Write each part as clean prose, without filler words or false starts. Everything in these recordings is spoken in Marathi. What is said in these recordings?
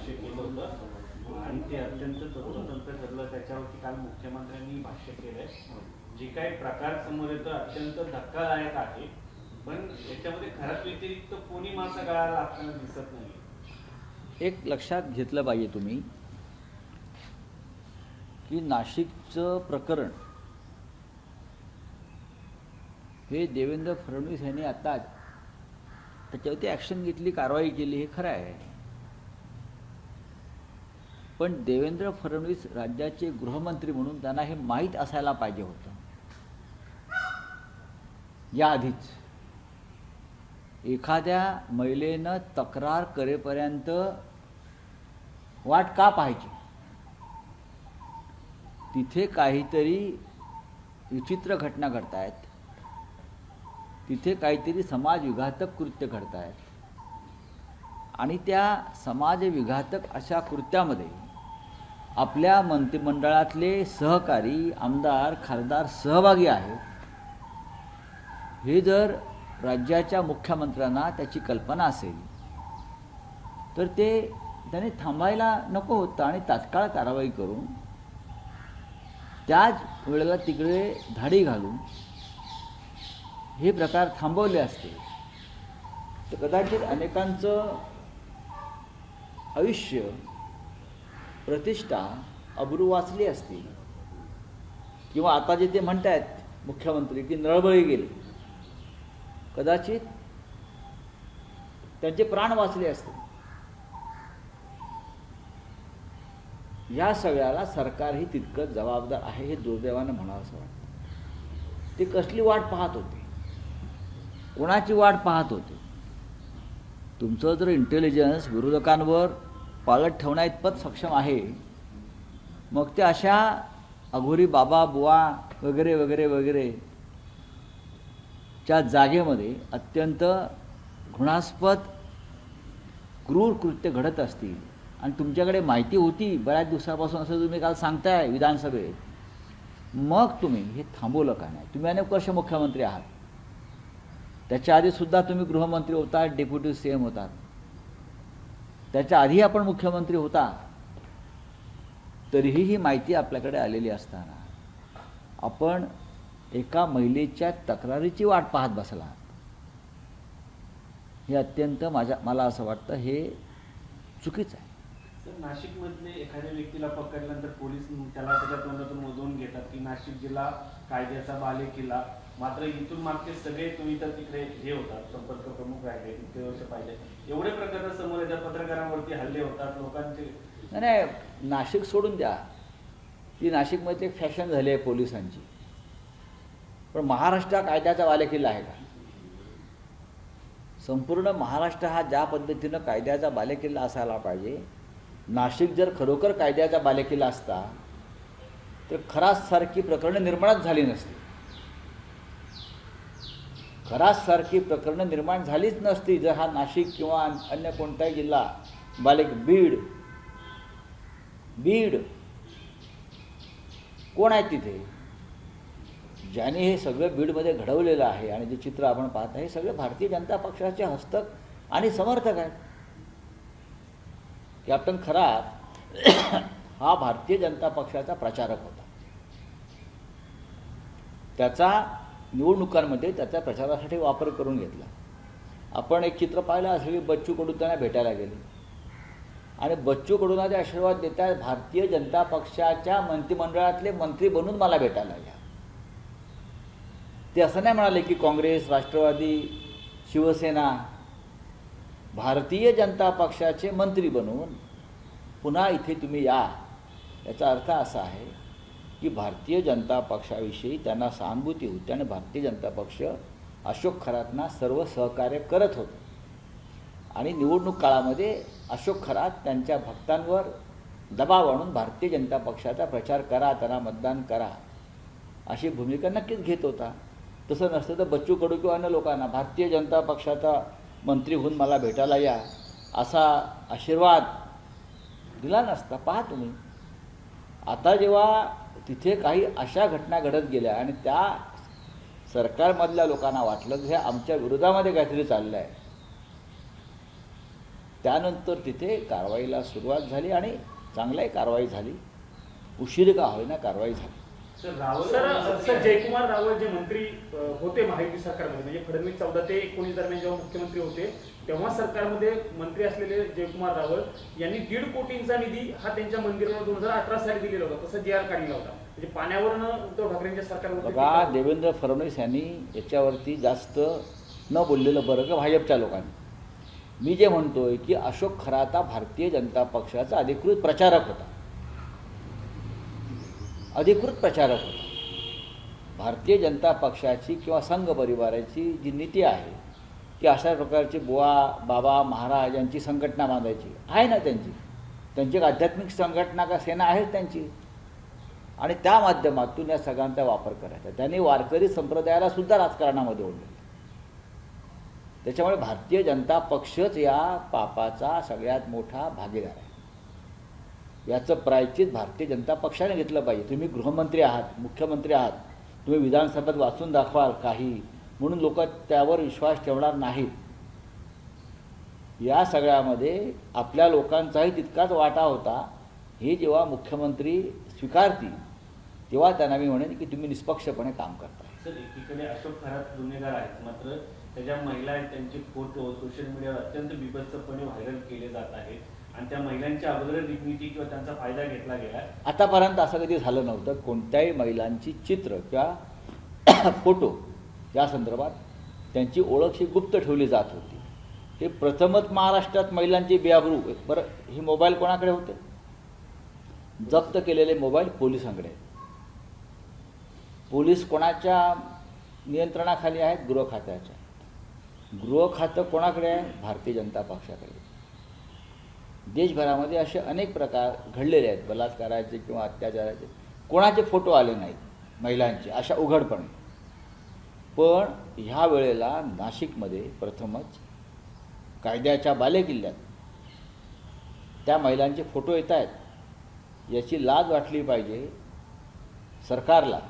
भाष्य केलं होतं आणि ते अत्यंत तंतोतंत ठरलं. त्याच्यावरती काल मुख्यमंत्र्यांनी भाष्य केलंय. जे काही प्रकार समोर येतो अत्यंत धक्कादायक आहे, पण याच्यामध्ये खराब व्यतिरिक्त कोणी मासा गळाला आपल्याला दिसत नाही. एक लक्षात घेतलं पाहिजे तुम्ही की नाशिकचं प्रकरण हे देवेंद्र फडणवीस यांनी आता त्याच्यावरती ॲक्शन घेतली, कारवाई केली, हे खरं आहे. पण देवेंद्र फडणवीस राज्याचे गृहमंत्री म्हणून त्यांना हे माहीत असायला पाहिजे होतं याआधीच. एखाद्या महिलेनं तक्रार करेपर्यंत वाट का पाहायची? तिथे काहीतरी विचित्र घटना घडत आहेत, तिथे काहीतरी समाजविघातक कृत्य घडत आहेत आणि त्या समाजविघातक अशा कृत्यामध्ये आपल्या मंत्रिमंडळातले सहकारी आमदार खासदार सहभागी आहेत. हे जर राज्याच्या मुख्यमंत्र्यांना त्याची कल्पना असेल तर ते त्याने थांबायला नको होतं आणि तात्काळ कारवाई करून त्याच वेळेला तिकडे धाडी घालून हे प्रकार थांबवले असते तर कदाचित अनेकांचं आयुष्य, प्रतिष्ठा, अब्रू वाचली असती. किंवा आता जे ते म्हणत आहेत मुख्यमंत्री की नळबळी गेले, कदाचित त्यांचे प्राण वाचले असते. या सगळ्याला सरकारही तितकंच जबाबदार आहे हे दुर्दैवानं म्हणावं असं वाटतं. ते कसली वाट पाहत होते, कोणाची वाट पाहत होते? तुमचं जर इंटेलिजन्स विरोधकांवर पाळत ठेवण्या इतपत सक्षम आहे, मग ते अशा अघोरी बाबा बुवा वगैरे वगैरे वगैरे च्या जागेमध्ये अत्यंत घृणास्पद क्रूर कृत्य घडत असतील आणि तुमच्याकडे माहिती होती बऱ्याच दिवसापासून असं तुम्ही काल सांगताय विधानसभेत, मग तुम्ही हे थांबवलं का नाही? तुम्ही अनेक वर्ष मुख्यमंत्री आहात, त्याच्या आधीसुद्धा तुम्ही गृहमंत्री होता, डेप्युटी CM होता, त्याच्या आधी आपण मुख्यमंत्री होता, तरीही ही माहिती आपल्याकडे आलेली असताना आपण एका महिलेच्या तक्रारीची वाट पाहत बसला. हे अत्यंत मला असं वाटतं हे चुकीचं आहे. तर नाशिकमधले एखाद्या व्यक्तीला पकडल्यानंतर पोलीस त्याला त्याच्या तोंडातून मधून घेतात की नाशिक जिल्हा कायद्याचा बालेकिल्ला, मात्र इथून मागचे सगळे तुम्ही तर तिकडे हे होतात, संपर्क प्रमुख राहिले, इतके वर्ष पाहिजे. एवढे प्रकार समोर येतात, पत्रकारांवरती हल्ले होतात लोकांचे. नाही, नाशिक सोडून द्या, ती नाशिकमध्ये एक फॅशन झाली आहे पोलिसांची. पण महाराष्ट्र कायद्याचा बालेकिल्ला आहे का? संपूर्ण महाराष्ट्र हा ज्या पद्धतीनं कायद्याचा बालेकिल्ला असायला पाहिजे, नाशिक जर खरोखर कायद्याचा बालेकिल्ला असता तर खराससारखी प्रकरणं निर्माणच झाली नसती. खराससारखी प्रकरणं निर्माण झालीच नसती जर हा नाशिक किंवा अन्य कोणताही जिल्हा बीड कोण आहे तिथे? ज्याने हे सगळं बीडमध्ये घडवलेलं आहे आणि जे चित्र आपण पाहत आहे हे सगळे भारतीय जनता पक्षाचे हस्तक आणि समर्थक आहेत. कॅप्टन खरात हा भारतीय जनता पक्षाचा प्रचारक होता. त्याचा निवडणुकांमध्ये त्याच्या प्रचारासाठी वापर करून घेतला. आपण एक चित्र पाहिलं असेल की बच्चू कडू त्यांना भेटायला गेले आणि बच्चू कडूंना ते आशीर्वाद देतात, भारतीय जनता पक्षाच्या मंत्रिमंडळातले मंत्री बनून मला भेटायला या. ते असं नाही म्हणाले की काँग्रेस, राष्ट्रवादी, शिवसेना, भारतीय जनता पक्षाचे मंत्री बनून पुन्हा इथे तुम्ही या. याचा अर्थ असा आहे की भारतीय जनता पक्षाविषयी त्यांना सहानुभूती होती आणि भारतीय जनता पक्ष अशोक खरातांना सर्व सहकार्य करत होते आणि निवडणूक काळामध्ये अशोक खरात त्यांच्या भक्तांवर दबाव आणून भारतीय जनता पक्षाचा प्रचार करा, त्यांना मतदान करा अशी भूमिका नक्कीच घेत होता. तसं नसतं तर बच्चू कडू किंवा अन्य लोकांना भारतीय जनता पक्षाचा मंत्री होऊन मला भेटायला या असा आशीर्वाद दिला नसता. पहा तुम्ही, आता जेव्हा तिथे काही अशा घटना घडत गेल्या आणि त्या सरकारमधल्या लोकांना वाटलं की हे आमच्या विरोधामध्ये काहीतरी चाललं आहे, त्यानंतर तिथे कारवाईला सुरुवात झाली आणि चांगली कारवाई झाली. उशिरा का होईना कारवाई झाली. सर रावल सर जयकुमार रावल जे मंत्री होते महायुती सरकारमध्ये, म्हणजे फडणवीस 14 ते 19 दरम्यान जेव्हा मुख्यमंत्री होते तेव्हा सरकारमध्ये मंत्री असलेले जयकुमार रावल यांनी 1.5 कोटींचा निधी हा त्यांच्या मंदिराला 2018 साली दिलेला होता, तसा जी आर काढलेला होता. म्हणजे पाण्यावरनं उद्धव ठाकरेंच्या सरकारमध्ये बघा, देवेंद्र फडणवीस यांनी याच्यावरती जास्त न बोललेलं बरं का भाजपच्या लोकांनी. मी जे म्हणतोय की अशोक खराता भारतीय जनता पक्षाचा अधिकृत प्रचारक होता. भारतीय जनता पक्षाची किंवा संघ परिवाराची जी नीती आहे की अशा प्रकारची बुवा बाबा महाराज यांची संघटना बांधायची आहे ना, त्यांची एक आध्यात्मिक संघटना का सेना आहे त्यांची, आणि त्या माध्यमातून या सगळ्यांचा वापर करायचा. त्यांनी वारकरी संप्रदायाला सुद्धा राजकारणामध्ये ओढलं. त्याच्यामुळे भारतीय जनता पक्षच या पापाचा सगळ्यात मोठा भागीदार आहे. याचं प्रायश्चित भारतीय जनता पक्षाने घेतलं पाहिजे. तुम्ही गृहमंत्री आहात, मुख्यमंत्री आहात, तुम्ही विधानसभेत वाचून दाखवाल काही म्हणून लोक त्यावर विश्वास ठेवणार नाहीत. या सगळ्यामध्ये आपल्या लोकांचाही तितकाच वाटा होता. हे जेव्हा मुख्यमंत्री स्वीकारतील तेव्हा त्यांना मी म्हणेन की तुम्ही निष्पक्षपणे काम करता. सर एकीकडे अशोक खरात गुन्हेगार आहेत, मात्र त्याच्या महिला आहेत, त्यांचे फोटो सोशल मीडियावर अत्यंत बिभत्सपणे व्हायरल केले जात आहेत आणि त्या महिलांच्या अगोदर डिग्निटी किंवा त्यांचा फायदा घेतला गेला. आतापर्यंत असं कधी झालं नव्हतं. कोणत्याही महिलांची चित्र किंवा फोटो या संदर्भात त्यांची ओळख ही गुप्त ठेवली जात होती. हे प्रथमच महाराष्ट्रात महिलांची बेआबरू. बरं, हे मोबाईल कोणाकडे होते? जप्त केलेले मोबाईल पोलिसांकडे आहेत. पोलीस कोणाच्या नियंत्रणाखाली आहेत? गृह खात्याच्या. गृह खातं कोणाकडे आहे? भारतीय जनता पक्षाकडे. देशभरामध्ये असे अनेक प्रकार घडलेले आहेत बलात्काराचे किंवा अत्याचाराचे. कोणाचे फोटो आले नाहीत महिलांचे अशा उघडपणे. पण ह्या वेळेला नाशिकमध्ये प्रथमच कायद्याच्या बालेकिल्ल्यात त्या महिलांचे फोटो येत आहेत. याची लाज वाटली पाहिजे सरकारला.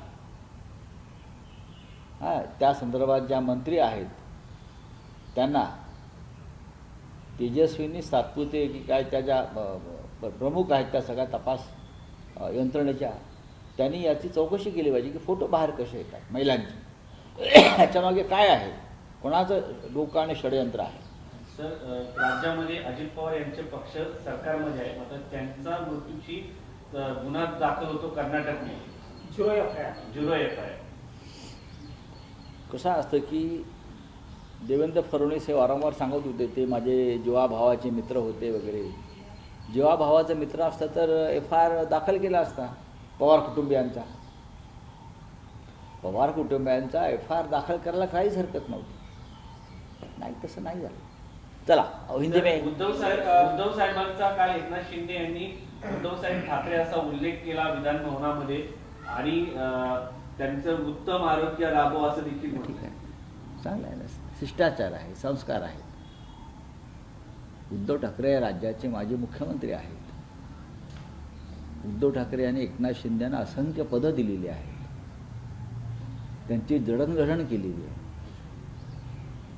त्या संदर्भात ज्या मंत्री आहेत त्यांना तेजस्विनी सातपुते की काय त्या प्रमुख आहेत त्या सगळ्या तपास यंत्रणेच्या, त्यांनी याची चौकशी केली पाहिजे की फोटो बाहेर कसे येतात महिलांचे. ह्याच्यामागे काय आहे? कोणाचं डोकं आणि षडयंत्र आहे? सर राज्यामध्ये अजित पवार यांचे पक्ष सरकारमध्ये आहे, मात्र त्यांचा मृत्यूची गुन्हा दाखल होतो कर्नाटकमध्ये 0 FIR. कसं असतं की देवेंद्र फडणवीस हे वारंवार सांगत होते ते माझे जीवाभावाचे मित्र होते वगैरे. जीवाभावाचा मित्र असता तर FIR दाखल केला असता पवार कुटुंबियांचा. पवार कुटुंबियांचा FIR दाखल करायला काहीच हरकत नव्हती. नाही, तसं नाही झालं. चला हिंदी में. उद्धव साहेबांचा काल एकनाथ शिंदे यांनी उद्धव साहेब ठाकरे असा उल्लेख केला विधान भवनामध्ये आणि त्यांचं उत्तम आरोग्य लाभो असं देखील म्हटलं. चांगलं आहे ना, शिष्टाचार आहे, संस्कार आहेत. उद्धव ठाकरे या राज्याचे माजी मुख्यमंत्री आहेत. उद्धव ठाकरे यांनी एकनाथ शिंदेंना असंख्य पदं दिलेली आहेत. त्यांची जडणघडण केलेली आहे.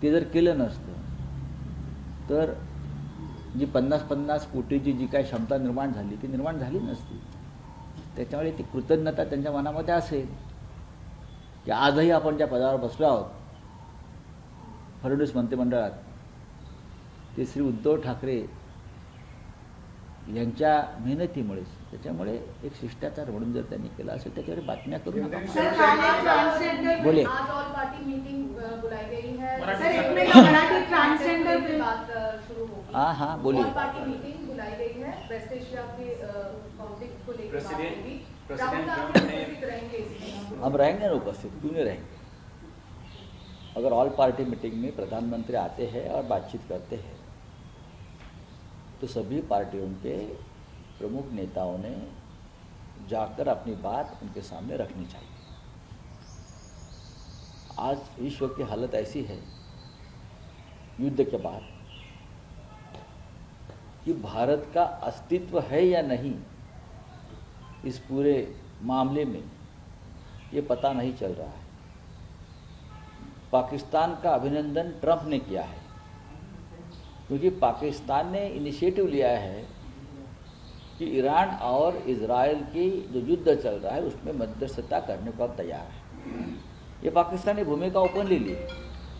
ते जर केलं नसतं तर जी 50-50 कोटीची जी काही क्षमता निर्माण झाली ती निर्माण झाली नसती. त्याच्यामुळे ती कृतज्ञता त्यांच्या मनामध्ये असेल की आजही आपण ज्या पदावर बसलो आहोत फडणवीस मंत्रिमंडळात ते श्री उद्धव ठाकरे यांच्या मेहनतीमुळेच. त्याच्यामुळे एक शिष्टाचार म्हणून जर त्यांनी केला असेल त्याच्यावर बातम्या करू नका. बोले. आज ऑल पार्टी मीटिंग बुलाई गई है. सर, एक मिनट, मराठी ट्रांसजेंडर पे बात शुरू होगी. हाँ बोलिए. ऑल पार्टी मीटिंग बुलाई गई है. वेस्ट एशिया के कॉन्फ्लिक्ट को लेकर बात होगी. राहुल गांधी उपस्थित रहेंगे इसमें. हम रहेंगे ना उपस्थित, क्यों नहीं रहेंगे? अगर ऑल पार्टी मीटिंग में प्रधानमंत्री आते हैं और बातचीत करते हैं तो सभी पार्टियों के प्रमुख नेताओं ने जाकर अपनी बात उनके सामने रखनी चाहिए. आज विश्व की हालत ऐसी है युद्ध के बाद कि भारत का अस्तित्व है या नहीं इस पूरे मामले में ये पता नहीं चल रहा है. पाकिस्तान का अभिनंदन ट्रंप ने किया है क्योंकि पाकिस्तान ने इनिशिएटिव लिया है कि ईरान और इजराइल की जो युद्ध चल रहा है उसमें मध्यस्थता करने को अब तैयार है। ये पाकिस्तान ने भूमिका ओपनली ली,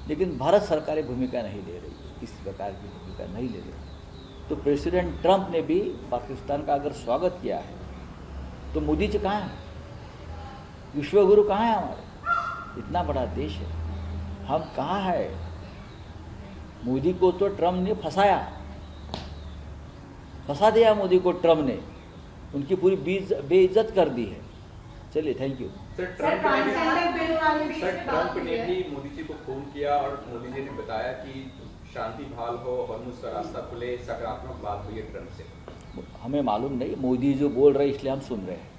लेकिन भारत सरकार भूमिका नहीं ले रही है, किसी प्रकार की भूमिका नहीं ले रही। तो प्रेसिडेंट ट्रंप ने भी पाकिस्तान का अगर स्वागत किया है तो मोदी जी कहाँ हैं? विश्वगुरु कहाँ है हमारे? इतना बड़ा देश है, हम कहाँ है? मोदी को तो ट्रंप ने फंसा दिया मोदी को ट्रंप ने, उनकी पूरी बेइज्जत कर दी है। चलिए, थैंक यू। सर ट्रंप ने भी मोदी जी को फोन किया और मोदी जी ने बताया कि शांति बहाल हो, हॉर्मुज़ का रास्ता खुले, सकारात्मक बात हुई है ट्रंप से। हमें मालूम नहीं, मोदी जो बोल रहे हैं इसलिए हम सुन रहे हैं।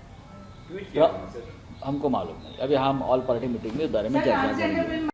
ट्वीट किया उन्होंने, सर। हमको मालूम नहीं, अभी हम ऑल पार्टी मीटिंग में इस बारे में चर्चा करेंगे।